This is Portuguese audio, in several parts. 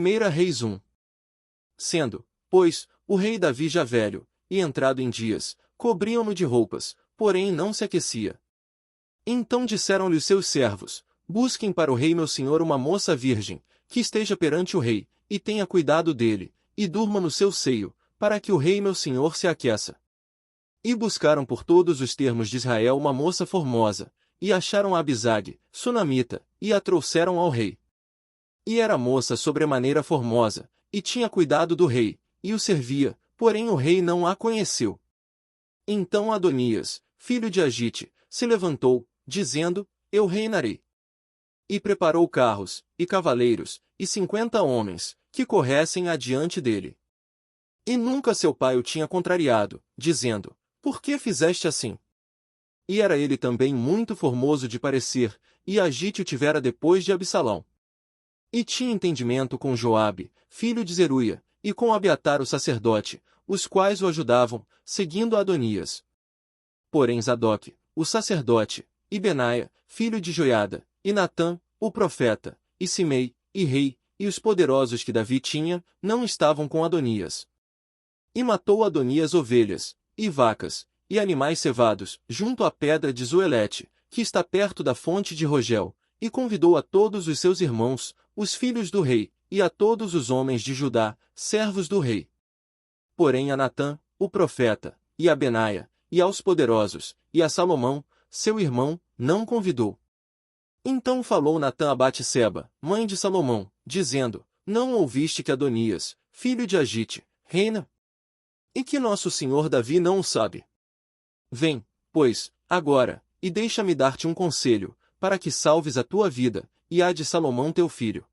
1 Reis 1. Sendo, pois, o rei Davi já velho, e entrado em dias, cobriam-no de roupas, porém não se aquecia. Então disseram-lhe os seus servos: busquem para o rei meu senhor uma moça virgem, que esteja perante o rei, e tenha cuidado dele, e durma no seu seio, para que o rei meu senhor se aqueça. E buscaram por todos os termos de Israel uma moça formosa, e acharam Abisag, sunamita, e a trouxeram ao rei. E era moça sobremaneira formosa, e tinha cuidado do rei, e o servia, porém o rei não a conheceu. Então Adonias, filho de Agite, se levantou, dizendo: eu reinarei. E preparou carros, e cavaleiros, e 50 homens, que corressem adiante dele. E nunca seu pai o tinha contrariado, dizendo: por que fizeste assim? E era ele também muito formoso de parecer, e Agite o tivera depois de Absalão. E tinha entendimento com Joabe, filho de Zeruia, e com Abiatar o sacerdote, os quais o ajudavam, seguindo Adonias. Porém Zadok, o sacerdote, e Benaia, filho de Joiada, e Natã, o profeta, e Simei, e rei, e os poderosos que Davi tinha, não estavam com Adonias. E matou Adonias ovelhas, e vacas, e animais cevados, junto à pedra de Zoelete, que está perto da fonte de Rogel, e convidou a todos os seus irmãos, os filhos do rei, e a todos os homens de Judá, servos do rei. Porém a Natã, o profeta, e a Benaia, e aos poderosos, e a Salomão, seu irmão, não convidou. Então falou Natã a Batseba, mãe de Salomão, dizendo: não ouviste que Adonias, filho de Agite, reina? E que nosso senhor Davi não o sabe? Vem, pois, agora, e deixa-me dar-te um conselho, para que salves a tua vida, e a de Salomão teu filho.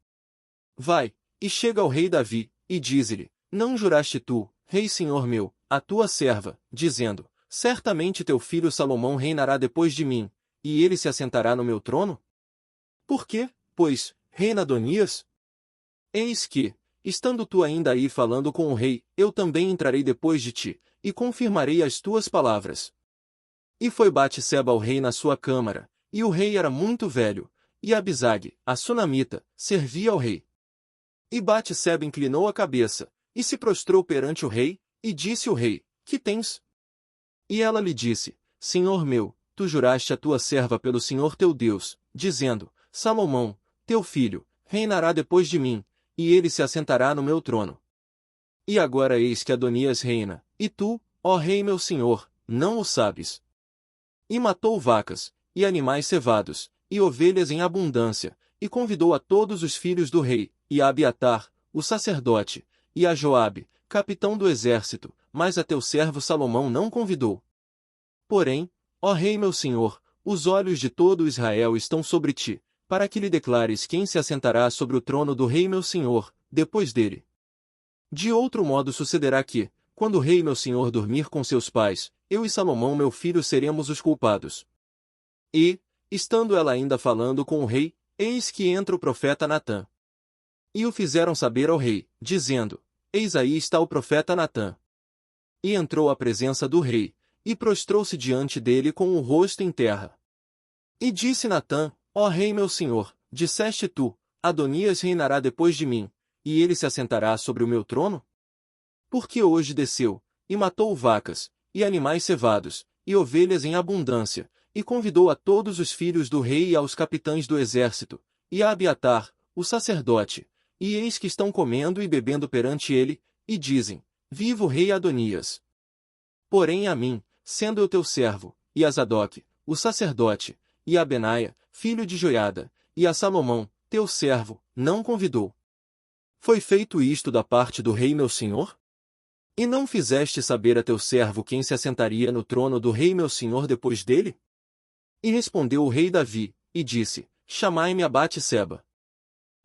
Vai, e chega ao rei Davi, e dize-lhe: não juraste tu, rei senhor meu, a tua serva, dizendo: certamente teu filho Salomão reinará depois de mim, e ele se assentará no meu trono? Por quê, pois, reina Adonias? Eis que, estando tu ainda aí falando com o rei, eu também entrarei depois de ti, e confirmarei as tuas palavras. E foi Batseba ao rei na sua câmara, e o rei era muito velho, e Abisag, a sunamita, servia ao rei. E Batseba inclinou a cabeça, e se prostrou perante o rei, e disse o rei: que tens? E ela lhe disse: Senhor meu, tu juraste a tua serva pelo Senhor teu Deus, dizendo: Salomão, teu filho, reinará depois de mim, e ele se assentará no meu trono. E agora eis que Adonias reina, e tu, ó rei meu senhor, não o sabes. E matou vacas, e animais cevados, e ovelhas em abundância, e convidou a todos os filhos do rei, e a Abiatar, o sacerdote, e a Joabe, capitão do exército, mas a teu servo Salomão não convidou. Porém, ó rei meu senhor, os olhos de todo Israel estão sobre ti, para que lhe declares quem se assentará sobre o trono do rei meu senhor, depois dele. De outro modo sucederá que, quando o rei meu senhor dormir com seus pais, eu e Salomão meu filho seremos os culpados. E, estando ela ainda falando com o rei, eis que entra o profeta Natã. E o fizeram saber ao rei, dizendo: eis aí está o profeta Natã. E entrou à presença do rei, e prostrou-se diante dele com o rosto em terra. E disse Natã: ó rei meu senhor, disseste tu: Adonias reinará depois de mim, e ele se assentará sobre o meu trono? Porque hoje desceu, e matou vacas, e animais cevados, e ovelhas em abundância, e convidou a todos os filhos do rei e aos capitães do exército, e a Abiatar, o sacerdote, e eis que estão comendo e bebendo perante ele, e dizem: viva o rei Adonias. Porém a mim, sendo eu teu servo, e a Zadok, o sacerdote, e a Benaia, filho de Joiada, e a Salomão, teu servo, não convidou. Foi feito isto da parte do rei meu senhor? E não fizeste saber a teu servo quem se assentaria no trono do rei meu senhor depois dele? E respondeu o rei Davi, e disse: chamai-me a Batseba.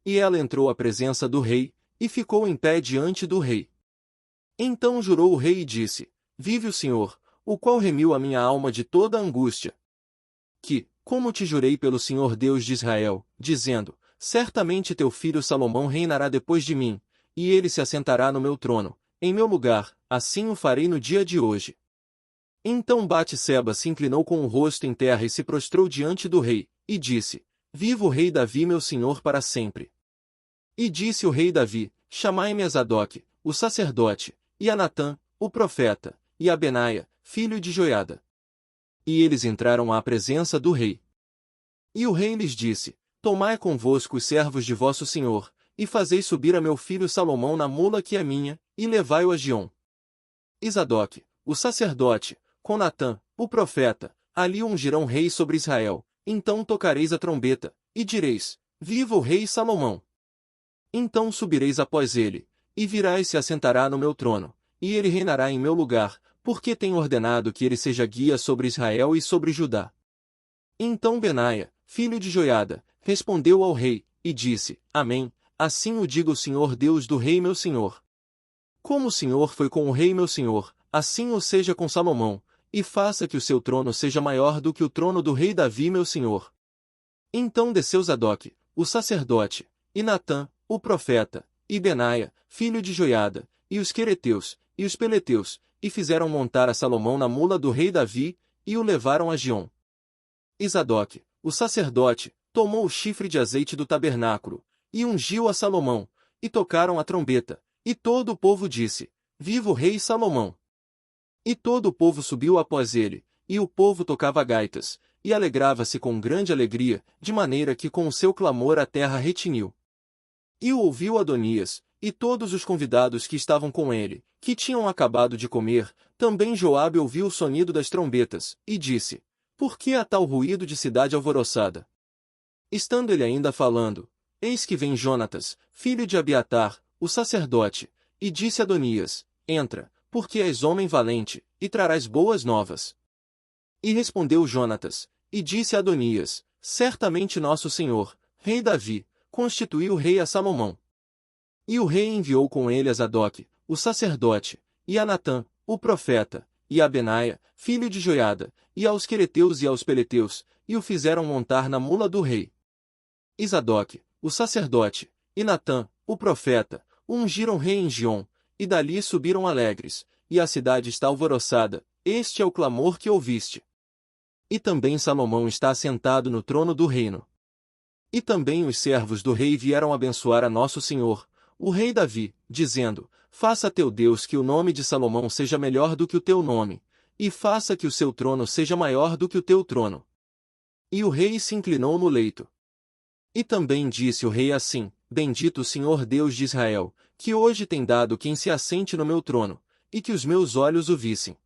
E ela entrou à presença do rei, e ficou em pé diante do rei. Então jurou o rei e disse: vive o Senhor, o qual remiu a minha alma de toda a angústia. Que, como te jurei pelo Senhor Deus de Israel, dizendo: certamente teu filho Salomão reinará depois de mim, e ele se assentará no meu trono, em meu lugar, assim o farei no dia de hoje. Então Batseba se inclinou com o rosto em terra e se prostrou diante do rei, e disse: viva o rei Davi meu senhor para sempre. E disse o rei Davi: chamai-me a Zadoque, o sacerdote, e a Natã, o profeta, e a Benaia, filho de Joiada. E eles entraram à presença do rei. E o rei lhes disse: Tomai convosco os servos de vosso senhor, e fazei subir a meu filho Salomão na mula que é minha, e levai-o a Giom. E Zadoque, o sacerdote, com Natã, o profeta, ali ungirão rei sobre Israel. Então tocareis a trombeta, e direis: Viva o rei Salomão! Então subireis após ele, e virá e se assentará no meu trono, e ele reinará em meu lugar, porque tenho ordenado que ele seja guia sobre Israel e sobre Judá. Então Benaia, filho de Joiada, respondeu ao rei, e disse: Amém, assim o diga o Senhor Deus do rei meu senhor. Como o Senhor foi com o rei meu senhor, assim o seja com Salomão, e faça que o seu trono seja maior do que o trono do rei Davi meu senhor. Então desceu Zadoque, o sacerdote, e Natã, o profeta, e Benaia, filho de Joiada, e os quereteus, e os peleteus, e fizeram montar a Salomão na mula do rei Davi, e o levaram a Giom. E Zadoque, o sacerdote, tomou o chifre de azeite do tabernáculo, e ungiu a Salomão, e tocaram a trombeta, e todo o povo disse: Viva o rei Salomão! E todo o povo subiu após ele, e o povo tocava gaitas, e alegrava-se com grande alegria, de maneira que com o seu clamor a terra retiniu. E o ouviu Adonias, e todos os convidados que estavam com ele, que tinham acabado de comer, também Joabe ouviu o sonido das trombetas, e disse: Por que há tal ruído de cidade alvoroçada? Estando ele ainda falando, eis que vem Jonatas, filho de Abiatar, o sacerdote, e disse a Adonias: Entra, porque és homem valente, e trarás boas novas. E respondeu Jonatas, e disse a Adonias: Certamente nosso senhor, rei Davi, constituiu rei a Salomão. E o rei enviou com ele a Zadoque, o sacerdote, e a Natã, o profeta, e a Benaia, filho de Joiada, e aos quereteus e aos peleteus, e o fizeram montar na mula do rei. E Zadoque, o sacerdote, e Natã, o profeta, ungiram rei em Giom, e dali subiram alegres, e a cidade está alvoroçada, este é o clamor que ouviste. E também Salomão está assentado no trono do reino. E também os servos do rei vieram abençoar a nosso senhor, o rei Davi, dizendo: Faça teu Deus que o nome de Salomão seja melhor do que o teu nome, e faça que o seu trono seja maior do que o teu trono. E o rei se inclinou no leito. E também disse o rei assim: Bendito o Senhor Deus de Israel, que hoje tem dado quem se assente no meu trono, e que os meus olhos o vissem.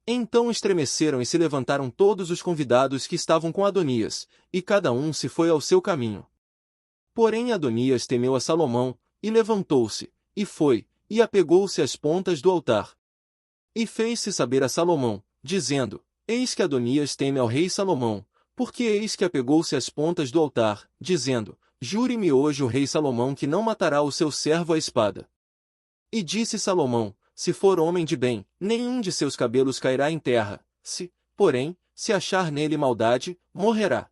Então estremeceram e se levantaram todos os convidados que estavam com Adonias, e cada um se foi ao seu caminho. Porém Adonias temeu a Salomão, e levantou-se, e foi, e apegou-se às pontas do altar. E fez-se saber a Salomão, dizendo: Eis que Adonias teme ao rei Salomão, porque eis que apegou-se às pontas do altar, dizendo: Jure-me hoje o rei Salomão que não matará o seu servo à espada. E disse Salomão: Se for homem de bem, nenhum de seus cabelos cairá em terra, se, porém, se achar nele maldade, morrerá.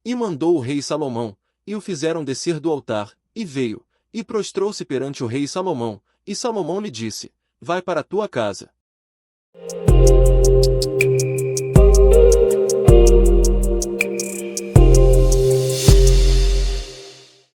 E mandou o rei Salomão, e o fizeram descer do altar, e veio, e prostrou-se perante o rei Salomão, e Salomão lhe disse: Vai para a tua casa.